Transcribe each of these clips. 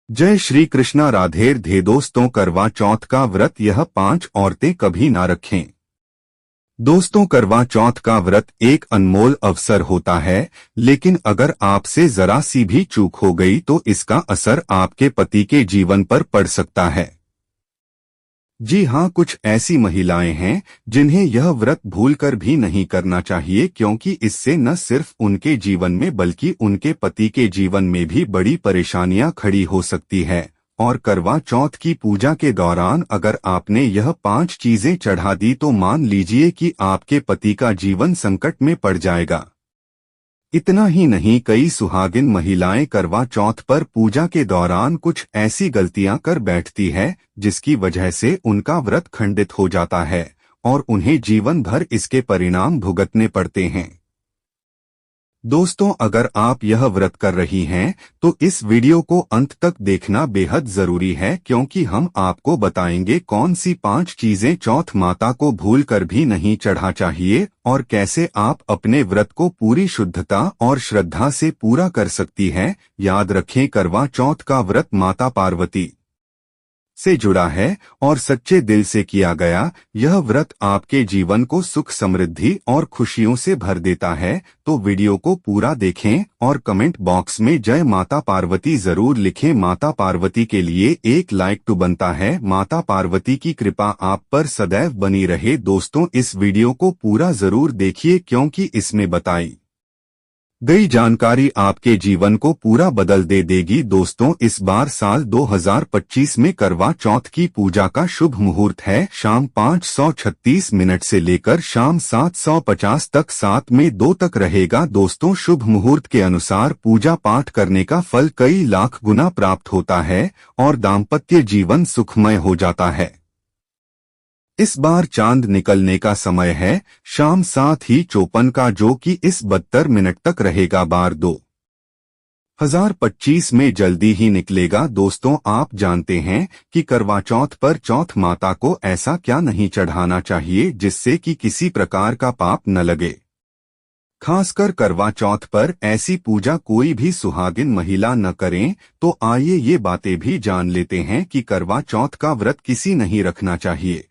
जय श्री कृष्णा। राधे राधे दोस्तों, करवा चौथ का व्रत यह 5 औरतें कभी ना रखें। दोस्तों, करवा चौथ का व्रत एक अनमोल अवसर होता है, लेकिन अगर आपसे जरा सी भी चूक हो गई तो इसका असर आपके पति के जीवन पर पड़ सकता है। जी हाँ, कुछ ऐसी महिलाएं हैं जिन्हें यह व्रत भूलकर भी नहीं करना चाहिए, क्योंकि इससे न सिर्फ उनके जीवन में बल्कि उनके पति के जीवन में भी बड़ी परेशानियां खड़ी हो सकती है। और करवा चौथ की पूजा के दौरान अगर आपने यह 5 चीजें चढ़ा दी तो मान लीजिए कि आपके पति का जीवन संकट में पड़ जाएगा। इतना ही नहीं, कई सुहागिन महिलाएं करवा चौथ पर पूजा के दौरान कुछ ऐसी गलतियां कर बैठती है जिसकी वजह से उनका व्रत खंडित हो जाता है और उन्हें जीवन भर इसके परिणाम भुगतने पड़ते हैं। दोस्तों, अगर आप यह व्रत कर रही हैं तो इस वीडियो को अंत तक देखना बेहद जरूरी है, क्योंकि हम आपको बताएंगे कौन सी 5 चीजें चौथ माता को भूलकर भी नहीं चढ़ा चाहिए और कैसे आप अपने व्रत को पूरी शुद्धता और श्रद्धा से पूरा कर सकती हैं। याद रखें, करवा चौथ का व्रत माता पार्वती से जुड़ा है और सच्चे दिल से किया गया यह व्रत आपके जीवन को सुख, समृद्धि और खुशियों से भर देता है। तो वीडियो को पूरा देखें और कमेंट बॉक्स में जय माता पार्वती जरूर लिखें। माता पार्वती के लिए एक लाइक तो बनता है। माता पार्वती की कृपा आप पर सदैव बनी रहे। दोस्तों, इस वीडियो को पूरा जरूर देखिए, क्योंकि इसमें बताई गई जानकारी आपके जीवन को पूरा बदल दे देगी। दोस्तों, इस बार साल 2025 में करवा चौथ की पूजा का शुभ मुहूर्त है शाम 5:36 से लेकर शाम 7:50 तक। 7 में 2 तक रहेगा। दोस्तों, शुभ मुहूर्त के अनुसार पूजा पाठ करने का फल कई लाख गुना प्राप्त होता है और दाम्पत्य जीवन सुखमय हो जाता है। इस बार चांद निकलने का समय है शाम 7:54 का, जो कि इस 72 मिनट तक रहेगा। बार 2025 में जल्दी ही निकलेगा। दोस्तों, आप जानते हैं कि करवा चौथ पर चौथ माता को ऐसा क्या नहीं चढ़ाना चाहिए जिससे कि किसी प्रकार का पाप न लगे। खासकर करवा चौथ पर ऐसी पूजा कोई भी सुहागिन महिला न करें। तो आइए ये बातें भी जान लेते हैं कि करवा चौथ का व्रत किसी नहीं रखना चाहिए।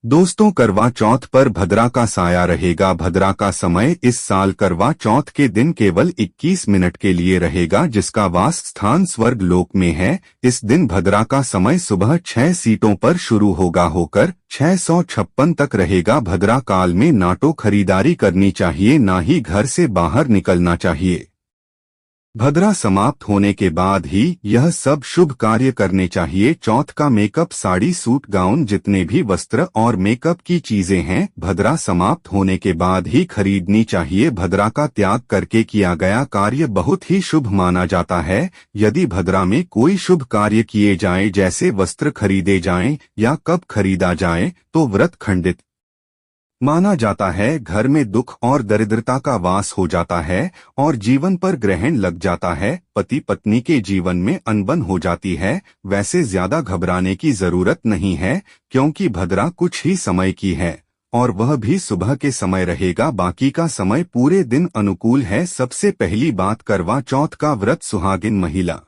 दोस्तों, करवा चौथ पर भद्रा का साया रहेगा। भद्रा का समय इस साल करवा चौथ के दिन केवल 21 मिनट के लिए रहेगा, जिसका वास स्थान स्वर्ग लोक में है। इस दिन भद्रा का समय सुबह 6 सीटों पर शुरू होकर 656 तक रहेगा। भद्रा काल में ना तो खरीदारी करनी चाहिए, ना ही घर से बाहर निकलना चाहिए। भद्रा समाप्त होने के बाद ही यह सब शुभ कार्य करने चाहिए। चौथ का मेकअप, साड़ी, सूट, गाउन, जितने भी वस्त्र और मेकअप की चीजें हैं, भद्रा समाप्त होने के बाद ही खरीदनी चाहिए। भद्रा का त्याग करके किया गया कार्य बहुत ही शुभ माना जाता है। यदि भद्रा में कोई शुभ कार्य किए जाएं, जैसे वस्त्र खरीदे जाएं या कप खरीदा जाए, तो व्रत खंडित माना जाता है। घर में दुख और दरिद्रता का वास हो जाता है और जीवन पर ग्रहण लग जाता है। पति पत्नी के जीवन में अनबन हो जाती है। वैसे ज्यादा घबराने की जरूरत नहीं है, क्योंकि भद्रा कुछ ही समय की है और वह भी सुबह के समय रहेगा। बाकी का समय पूरे दिन अनुकूल है। सबसे पहली बात, करवा चौथ का व्रत सुहागिन महिला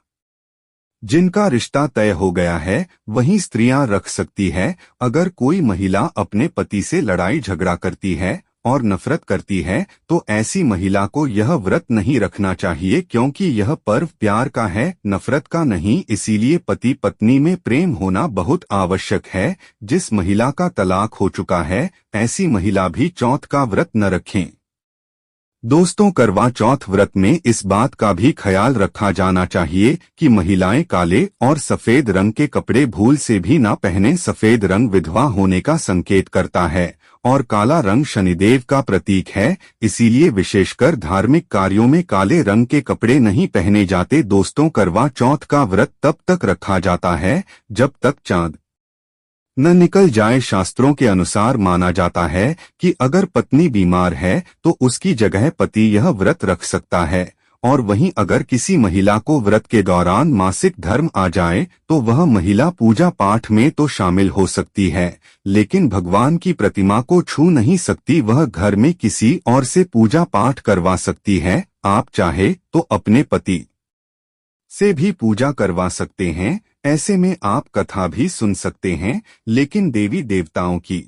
जिनका रिश्ता तय हो गया है वही स्त्रियां रख सकती है। अगर कोई महिला अपने पति से लड़ाई झगड़ा करती है और नफरत करती है तो ऐसी महिला को यह व्रत नहीं रखना चाहिए, क्योंकि यह पर्व प्यार का है, नफरत का नहीं। इसीलिए पति पत्नी में प्रेम होना बहुत आवश्यक है। जिस महिला का तलाक हो चुका है ऐसी महिला भी चौथ का व्रत न रखें। दोस्तों, करवा चौथ व्रत में इस बात का भी ख्याल रखा जाना चाहिए कि महिलाएं काले और सफेद रंग के कपड़े भूल से भी ना पहने। सफेद रंग विधवा होने का संकेत करता है और काला रंग शनिदेव का प्रतीक है। इसीलिए विशेषकर धार्मिक कार्यों में काले रंग के कपड़े नहीं पहने जाते। दोस्तों, करवा चौथ का व्रत तब तक रखा जाता है जब तक चांद न निकल जाए। शास्त्रों के अनुसार माना जाता है कि अगर पत्नी बीमार है तो उसकी जगह पति यह व्रत रख सकता है, और वहीं अगर किसी महिला को व्रत के दौरान मासिक धर्म आ जाए तो वह महिला पूजा पाठ में तो शामिल हो सकती है, लेकिन भगवान की प्रतिमा को छू नहीं सकती। वह घर में किसी और से पूजा पाठ करवा सकती है। आप चाहे तो अपने पति से भी पूजा करवा सकते हैं। ऐसे में आप कथा भी सुन सकते हैं, लेकिन देवी देवताओं की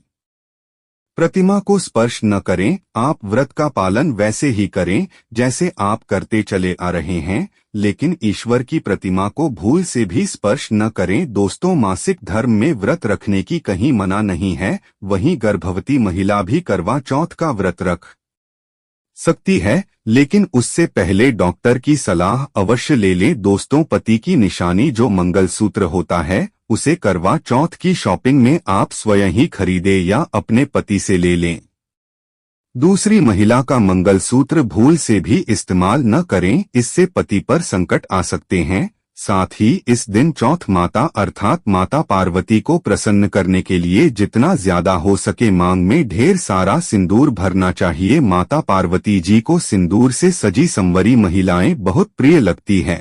प्रतिमा को स्पर्श न करें। आप व्रत का पालन वैसे ही करें जैसे आप करते चले आ रहे हैं, लेकिन ईश्वर की प्रतिमा को भूल से भी स्पर्श न करें। दोस्तों, मासिक धर्म में व्रत रखने की कहीं मना नहीं है। वहीं गर्भवती महिला भी करवा चौथ का व्रत रख सकती है, लेकिन उससे पहले डॉक्टर की सलाह अवश्य ले लें। दोस्तों, पति की निशानी जो मंगलसूत्र होता है, उसे करवा चौथ की शॉपिंग में आप स्वयं ही खरीदें या अपने पति से ले लें। दूसरी महिला का मंगलसूत्र भूल से भी इस्तेमाल न करें, इससे पति पर संकट आ सकते हैं। साथ ही इस दिन चौथ माता अर्थात माता पार्वती को प्रसन्न करने के लिए जितना ज्यादा हो सके मांग में ढेर सारा सिंदूर भरना चाहिए। माता पार्वती जी को सिंदूर से सजी संवरी महिलाएं बहुत प्रिय लगती है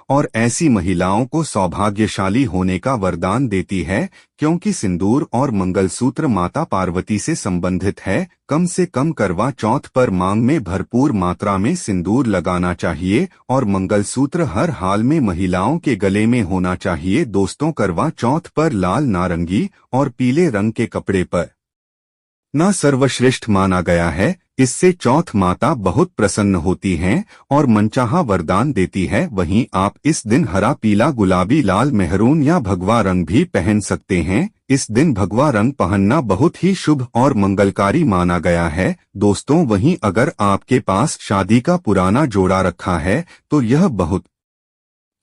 और ऐसी महिलाओं को सौभाग्यशाली होने का वरदान देती है, क्योंकि सिंदूर और मंगलसूत्र माता पार्वती से संबंधित है। कम से कम करवा चौथ पर मांग में भरपूर मात्रा में सिंदूर लगाना चाहिए और मंगलसूत्र हर हाल में महिलाओं के गले में होना चाहिए। दोस्तों, करवा चौथ पर लाल, नारंगी और पीले रंग के कपड़े पर ना सर्वश्रेष्ठ माना गया है। इससे चौथ माता बहुत प्रसन्न होती हैं और मनचाहा वरदान देती है। वहीं आप इस दिन हरा, पीला, गुलाबी, लाल, मेहरून या भगवा रंग भी पहन सकते हैं। इस दिन भगवा रंग पहनना बहुत ही शुभ और मंगलकारी माना गया है। दोस्तों, वहीं अगर आपके पास शादी का पुराना जोड़ा रखा है तो यह बहुत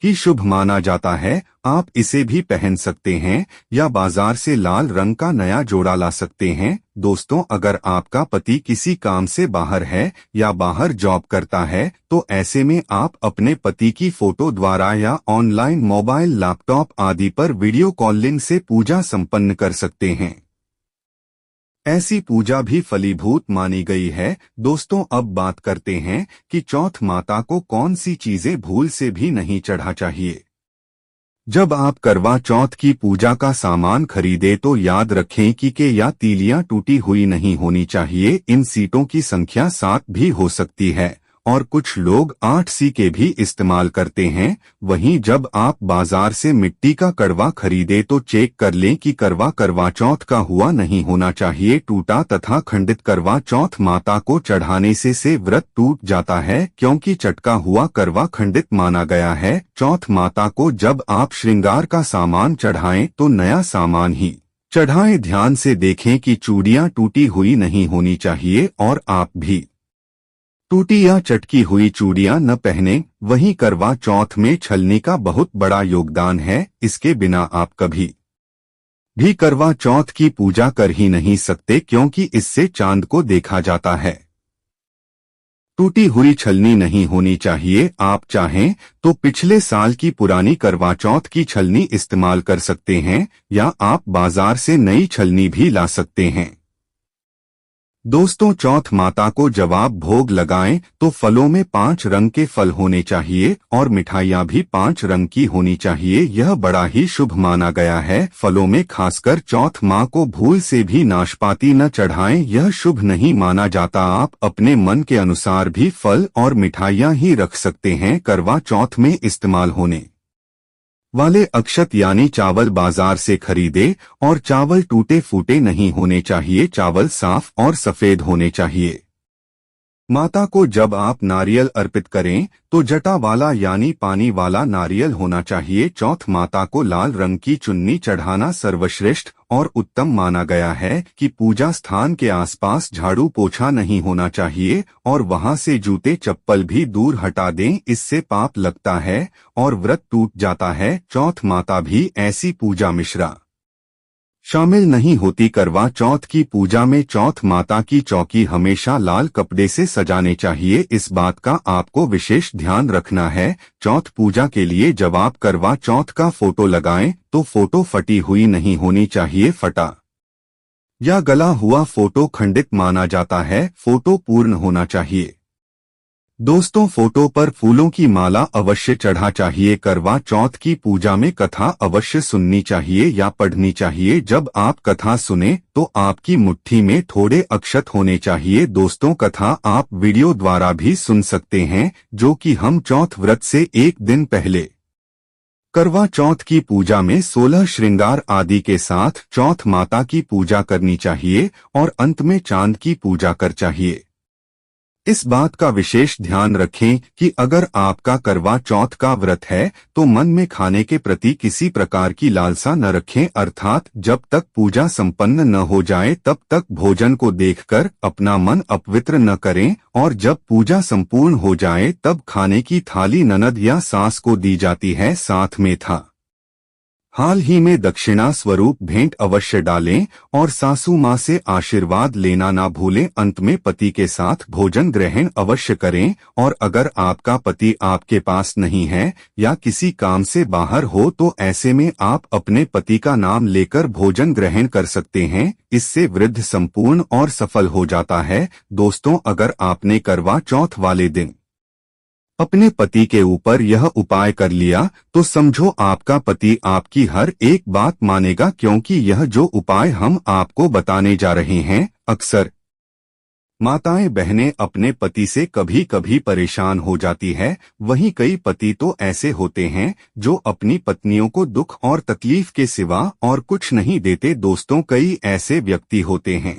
ही शुभ माना जाता है। आप इसे भी पहन सकते हैं या बाजार से लाल रंग का नया जोड़ा ला सकते हैं। दोस्तों, अगर आपका पति किसी काम से बाहर है या बाहर जॉब करता है तो ऐसे में आप अपने पति की फोटो द्वारा या ऑनलाइन मोबाइल, लैपटॉप आदि पर वीडियो कॉलिंग से पूजा संपन्न कर सकते हैं। ऐसी पूजा भी फलीभूत मानी गई है। दोस्तों, अब बात करते हैं कि चौथ माता को कौन सी चीजें भूल से भी नहीं चढ़ा चाहिए। जब आप करवा चौथ की पूजा का सामान खरीदे तो याद रखें कि के या तीलियां टूटी हुई नहीं होनी चाहिए। इन सीटों की संख्या 7 भी हो सकती है और कुछ लोग 8 सी के भी इस्तेमाल करते हैं। वहीं जब आप बाजार से मिट्टी का कड़वा खरीदे तो चेक कर लें कि करवा चौथ का हुआ नहीं होना चाहिए। टूटा तथा खंडित करवा चौथ माता को चढ़ाने से व्रत टूट जाता है, क्योंकि चटका हुआ करवा खंडित माना गया है। चौथ माता को जब आप श्रृंगार का सामान चढ़ाएं तो नया सामान ही चढ़ाएं। ध्यान से देखें कि चूड़ियां टूटी हुई नहीं होनी चाहिए और आप भी टूटी या चटकी हुई चूड़ियां न पहने। वहीं करवा चौथ में छलनी का बहुत बड़ा योगदान है। इसके बिना आप कभी भी करवा चौथ की पूजा कर ही नहीं सकते, क्योंकि इससे चांद को देखा जाता है। टूटी हुई छलनी नहीं होनी चाहिए। आप चाहें तो पिछले साल की पुरानी करवा चौथ की छलनी इस्तेमाल कर सकते हैं या आप बाजार से नई छलनी भी ला सकते हैं। दोस्तों, चौथ माता को जब आप भोग लगाएं तो फलों में 5 रंग के फल होने चाहिए और मिठाइयां भी 5 रंग की होनी चाहिए। यह बड़ा ही शुभ माना गया है। फलों में खासकर चौथ माँ को भूल से भी नाशपाती न चढ़ाएं, यह शुभ नहीं माना जाता। आप अपने मन के अनुसार भी फल और मिठाइयां ही रख सकते हैं। करवा चौथ में इस्तेमाल होने वाले अक्षत यानी चावल बाजार से खरीदे और चावल टूटे फूटे नहीं होने चाहिए। चावल साफ और सफेद होने चाहिए। माता को जब आप नारियल अर्पित करें तो जटा वाला यानी पानी वाला नारियल होना चाहिए। चौथ माता को लाल रंग की चुन्नी चढ़ाना सर्वश्रेष्ठ और उत्तम माना गया है कि पूजा स्थान के आसपास झाड़ू पोछा नहीं होना चाहिए और वहां से जूते चप्पल भी दूर हटा दें, इससे पाप लगता है और व्रत टूट जाता है। चौथ माता भी ऐसी पूजा मिश्रा शामिल नहीं होती। करवा चौथ की पूजा में चौथ माता की चौकी हमेशा लाल कपड़े से सजाने चाहिए। इस बात का आपको विशेष ध्यान रखना है। चौथ पूजा के लिए जब आप करवा चौथ का फोटो लगाएं तो फोटो फटी हुई नहीं होनी चाहिए। फटा या गला हुआ फोटो खंडित माना जाता है। फोटो पूर्ण होना चाहिए। दोस्तों, फोटो पर फूलों की माला अवश्य चढ़ा चाहिए। करवा चौथ की पूजा में कथा अवश्य सुननी चाहिए या पढ़नी चाहिए। जब आप कथा सुने तो आपकी मुट्ठी में थोड़े अक्षत होने चाहिए। दोस्तों, कथा आप वीडियो द्वारा भी सुन सकते हैं, जो कि हम चौथ व्रत से एक दिन पहले। करवा चौथ की पूजा में 16 श्रृंगार आदि के साथ चौथ माता की पूजा करनी चाहिए और अंत में चांद की पूजा कर चाहिए। इस बात का विशेष ध्यान रखें कि अगर आपका करवा चौथ का व्रत है तो मन में खाने के प्रति किसी प्रकार की लालसा न रखें, अर्थात जब तक पूजा संपन्न न हो जाए तब तक भोजन को देखकर अपना मन अपवित्र न करें, और जब पूजा संपूर्ण हो जाए तब खाने की थाली ननद या सास को दी जाती है, साथ में था हाल ही में दक्षिणा स्वरूप भेंट अवश्य डालें और सासू माँ से आशीर्वाद लेना ना भूलें। अंत में पति के साथ भोजन ग्रहण अवश्य करें, और अगर आपका पति आपके पास नहीं है या किसी काम से बाहर हो तो ऐसे में आप अपने पति का नाम लेकर भोजन ग्रहण कर सकते हैं। इससे वृद्ध संपूर्ण और सफल हो जाता है। दोस्तों, अगर आपने करवा चौथ वाले दिन अपने पति के ऊपर यह उपाय कर लिया तो समझो आपका पति आपकी हर एक बात मानेगा, क्योंकि यह जो उपाय हम आपको बताने जा रहे हैं, अक्सर माताएं बहनें अपने पति से कभी कभी परेशान हो जाती है। वहीं कई पति तो ऐसे होते हैं जो अपनी पत्नियों को दुख और तकलीफ के सिवा और कुछ नहीं देते। दोस्तों, कई ऐसे व्यक्ति होते हैं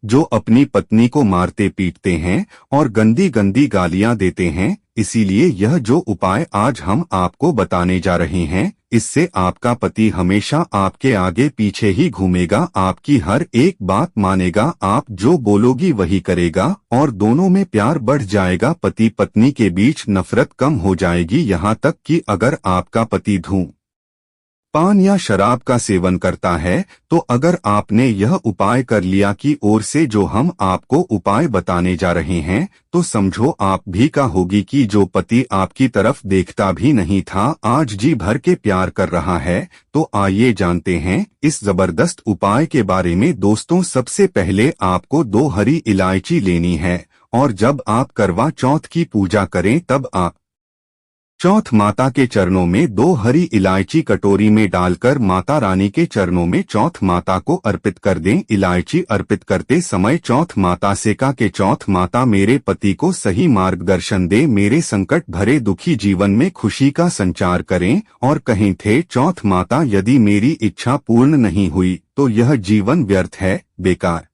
जो अपनी पत्नी को मारते पीटते हैं और गंदी गंदी गालियां देते हैं। इसीलिए यह जो उपाय आज हम आपको बताने जा रहे हैं, इससे आपका पति हमेशा आपके आगे पीछे ही घूमेगा, आपकी हर एक बात मानेगा, आप जो बोलोगी वही करेगा और दोनों में प्यार बढ़ जाएगा। पति पत्नी के बीच नफरत कम हो जाएगी। यहाँ तक कि अगर आपका पति पान या शराब का सेवन करता है तो अगर आपने यह उपाय कर लिया की ओर से जो हम आपको उपाय बताने जा रहे हैं, तो समझो आप भी का होगी कि जो पति आपकी तरफ देखता भी नहीं था आज जी भर के प्यार कर रहा है। तो आइए जानते हैं इस जबरदस्त उपाय के बारे में। दोस्तों, सबसे पहले आपको 2 हरी इलायची लेनी है और जब आप करवा चौथ की पूजा करें तब आप चौथ माता के चरणों में 2 हरी इलायची कटोरी में डालकर माता रानी के चरणों में चौथ माता को अर्पित कर दें। इलायची अर्पित करते समय चौथ माता से का के चौथ माता मेरे पति को सही मार्गदर्शन दे, मेरे संकट भरे दुखी जीवन में खुशी का संचार करें, और कहीं थे चौथ माता यदि मेरी इच्छा पूर्ण नहीं हुई तो यह जीवन व्यर्थ है, बेकार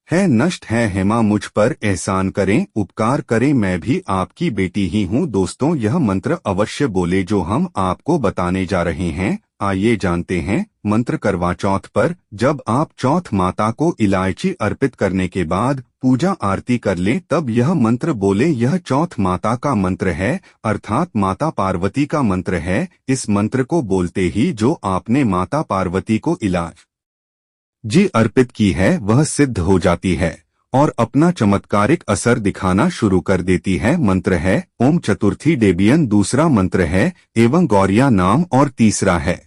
है, नष्ट है। हेमा मुझ पर एहसान करें, उपकार करें, मैं भी आपकी बेटी ही हूँ। दोस्तों, यह मंत्र अवश्य बोले जो हम आपको बताने जा रहे हैं। आइए जानते हैं मंत्र। करवा चौथ पर जब आप चौथ माता को इलायची अर्पित करने के बाद पूजा आरती कर लें तब यह मंत्र बोले। यह चौथ माता का मंत्र है, अर्थात माता पार्वती का मंत्र है। इस मंत्र को बोलते ही जो आपने माता पार्वती को इलायची अर्पित की है वह सिद्ध हो जाती है और अपना चमत्कारिक असर दिखाना शुरू कर देती है। मंत्र है ओम चतुर्थी डेबियन, दूसरा मंत्र है एवं गौरिया नाम और तीसरा है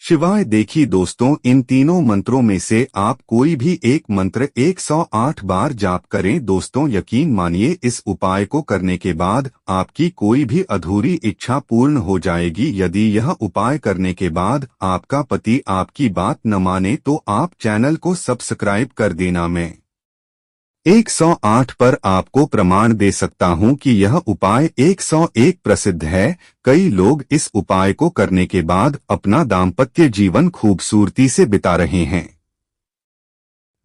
शिवाय। देखिए दोस्तों, इन तीनों मंत्रों में से आप कोई भी एक मंत्र 108 बार जाप करें। दोस्तों, यकीन मानिए इस उपाय को करने के बाद आपकी कोई भी अधूरी इच्छा पूर्ण हो जाएगी। यदि यह उपाय करने के बाद आपका पति आपकी बात न माने तो आप चैनल को सब्सक्राइब कर देना। मैं 108 पर आपको प्रमाण दे सकता हूं कि यह उपाय 101 प्रसिद्ध है। कई लोग इस उपाय को करने के बाद अपना दाम्पत्य जीवन खूबसूरती से बिता रहे हैं।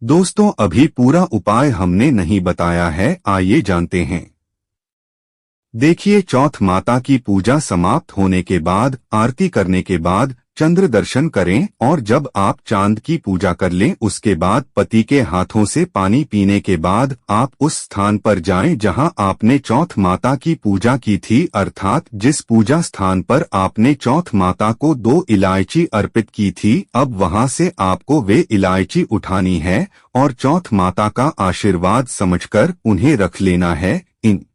दोस्तों, अभी पूरा उपाय हमने नहीं बताया है, आइए जानते हैं। देखिए, चौथ माता की पूजा समाप्त होने के बाद आरती करने के बाद चंद्र दर्शन करें और जब आप चांद की पूजा कर लें उसके बाद पति के हाथों से पानी पीने के बाद आप उस स्थान पर जाएं जहां आपने चौथ माता की पूजा की थी, अर्थात जिस पूजा स्थान पर आपने चौथ माता को 2 इलायची अर्पित की थी। अब वहां से आपको वे इलायची उठानी है और चौथ माता का आशीर्वाद समझकर उन्हें रख लेना है। इन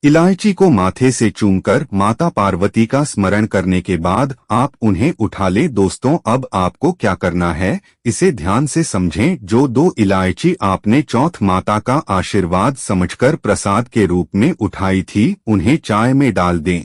इलायची को माथे से चूमकर माता पार्वती का स्मरण करने के बाद आप उन्हें उठा लें। दोस्तों, अब आपको क्या करना है, इसे ध्यान से समझें। जो 2 इलायची आपने चौथ माता का आशीर्वाद समझकर प्रसाद के रूप में उठाई थी, उन्हें चाय में डाल दें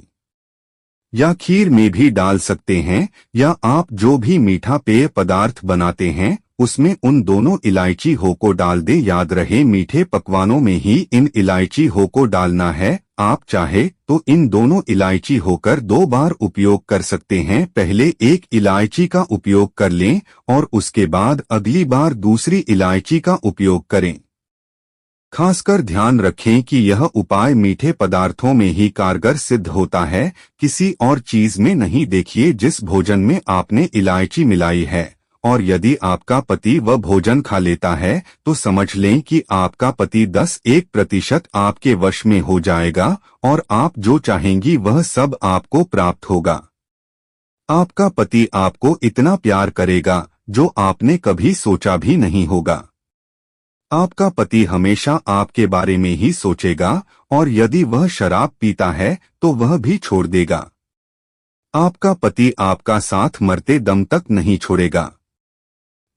या खीर में भी डाल सकते हैं, या आप जो भी मीठा पेय पदार्थ बनाते हैं उसमें उन दोनों इलायची हो को डाल दें। याद रहे, मीठे पकवानों में ही इन इलायची हो को डालना है। आप चाहे तो इन दोनों इलायची होकर 2 बार उपयोग कर सकते हैं। पहले एक इलायची का उपयोग कर लें और उसके बाद अगली बार दूसरी इलायची का उपयोग करें। खासकर ध्यान रखें कि यह उपाय मीठे पदार्थों में ही कारगर सिद्ध होता है, किसी और चीज में नहीं। देखिए, जिस भोजन में आपने इलायची मिलाई है और यदि आपका पति वह भोजन खा लेता है तो समझ लें कि आपका पति 10-1% आपके वश में हो जाएगा और आप जो चाहेंगी वह सब आपको प्राप्त होगा। आपका पति आपको इतना प्यार करेगा जो आपने कभी सोचा भी नहीं होगा। आपका पति हमेशा आपके बारे में ही सोचेगा और यदि वह शराब पीता है तो वह भी छोड़ देगा। आपका पति आपका साथ मरते दम तक नहीं छोड़ेगा।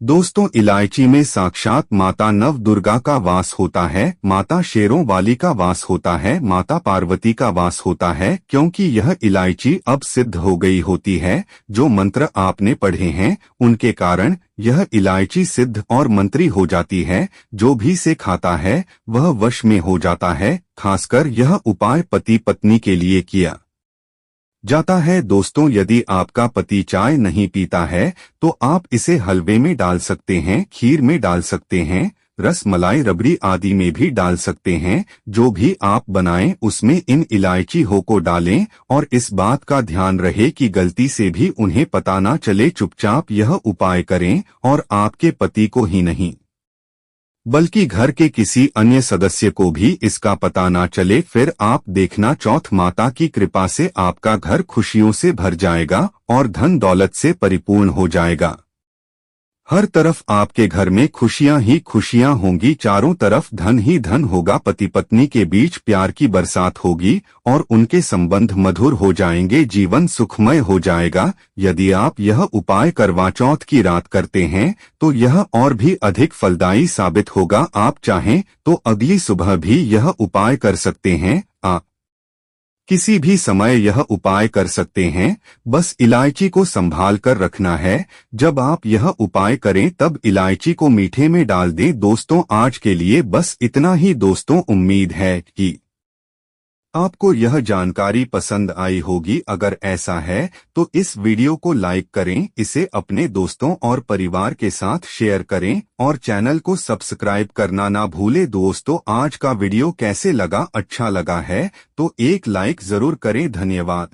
दोस्तों, इलायची में साक्षात माता नव दुर्गा का वास होता है, माता शेरों वाली का वास होता है, माता पार्वती का वास होता है, क्योंकि यह इलायची अब सिद्ध हो गई होती है। जो मंत्र आपने पढ़े हैं उनके कारण यह इलायची सिद्ध और मंत्री हो जाती है। जो भी से खाता है वह वश में हो जाता है। खासकर यह उपाय पति पत्नी के लिए किया जाता है। दोस्तों, यदि आपका पति चाय नहीं पीता है तो आप इसे हलवे में डाल सकते हैं, खीर में डाल सकते हैं, रस मलाई रबड़ी आदि में भी डाल सकते हैं। जो भी आप बनाएं उसमें इन इलायची हो को डालें और इस बात का ध्यान रहे कि गलती से भी उन्हें पता ना चले। चुपचाप यह उपाय करें और आपके पति को ही नहीं बल्कि घर के किसी अन्य सदस्य को भी इसका पता ना चले। फिर आप देखना, चौथ माता की कृपा से आपका घर खुशियों से भर जाएगा और धन दौलत से परिपूर्ण हो जाएगा। हर तरफ आपके घर में खुशियां ही खुशियां होंगी, चारों तरफ धन ही धन होगा। पति पत्नी के बीच प्यार की बरसात होगी और उनके संबंध मधुर हो जाएंगे, जीवन सुखमय हो जाएगा। यदि आप यह उपाय करवा चौथ की रात करते हैं तो यह और भी अधिक फलदायी साबित होगा। आप चाहें तो अगली सुबह भी यह उपाय कर सकते हैं। किसी भी समय यह उपाय कर सकते हैं। बस इलायची को संभाल कर रखना है। जब आप यह उपाय करें तब इलायची को मीठे में डाल दें। दोस्तों, आज के लिए बस इतना ही। दोस्तों, उम्मीद है कि आपको यह जानकारी पसंद आई होगी। अगर ऐसा है तो इस वीडियो को लाइक करें, इसे अपने दोस्तों और परिवार के साथ शेयर करें और चैनल को सब्सक्राइब करना ना भूलें। दोस्तों, आज का वीडियो कैसे लगा? अच्छा लगा है तो एक लाइक जरूर करें। धन्यवाद।